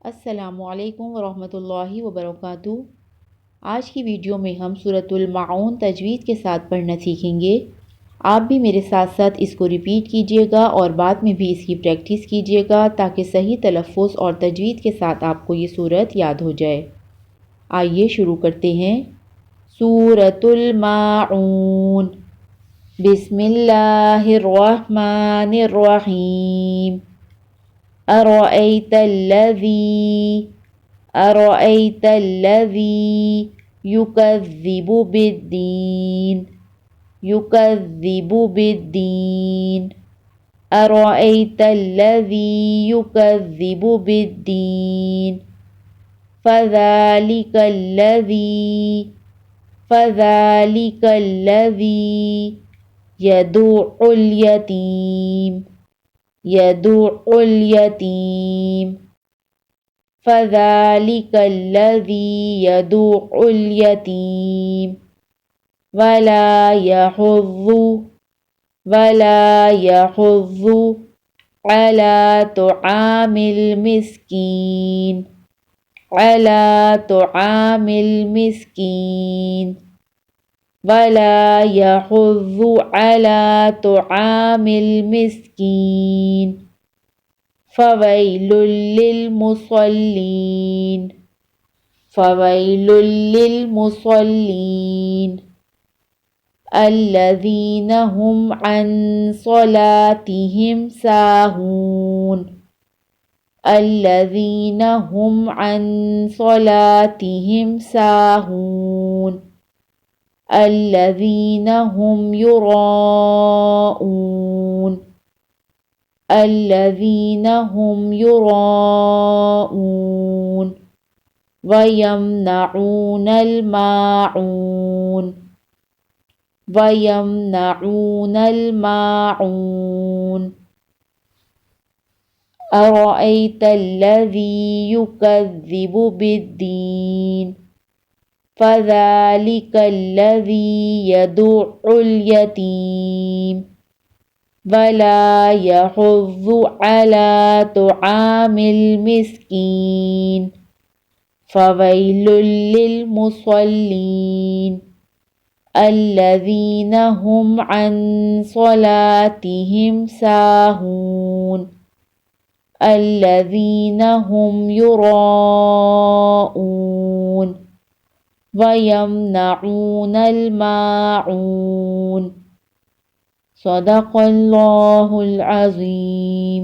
अस्सलामुअलैकुम वरहमतुल्लाहि वबरकातुहू। आज की वीडियो में हम सूरतुल माऊन तजवीज़ के साथ पढ़ना सीखेंगे। आप भी मेरे साथ साथ इसको रिपीट कीजिएगा और बाद में भी इसकी प्रैक्टिस कीजिएगा ताकि सही तलफ़्फ़ुज़ और तजवीज़ के साथ आपको ये सूरत याद हो जाए। आइए शुरू करते हैं। सूरतुल माऊन। बिस्मिल्लाहिर्रहमानिर्रहीम। अरअयतल्लज़ी युकज़्ज़िबु बिद्दीन। युकज़्ज़िबु बिद्दीन। अरअयतल्लज़ी युकज़्ज़िबु बिद्दीन। फ़ज़ालिकल्लज़ी यदुउल यतीम। यदुउल यतीम। फ़ज़ालिकल्लज़ी यदुउल यतीम। वला यहुज़्ज़ु अला तुआमिल मिस्कीन। अला तुआमिल मिस्कीन। वला यहुज़्ज़ु अला तुआमिल मिस्कीन। फ़वैलुल लिलमुसल्लीन। फ़वैलुल लिलमुसल्लीन। अल्लज़ीना हुम अन सलातिहिम साहून। अल्लज़ीना हुम अन सलातिहिम साहून। अल्लज़ीना हुम युराऊन। अल्लज़ीना हुम युराऊन। वयमनऊनल माऊन। वयमनऊनल माऊन। अरअयतल्लज़ी युकज़्ज़िबु बिद्दीन। फ़ज़ालिकल्लज़ी यदुउल यतीम। वला यहुज़्ज़ु अला तुआमिल मिस्कीन। फ़वैलुल लिलमुसल्लीन। अल्लज़ीना हुम अन सलातिहिम साहून। अल्लज़ीना हुम युराऊन। वयमनऊनल माऊन। सदक़ल्लाहुल अज़ीम।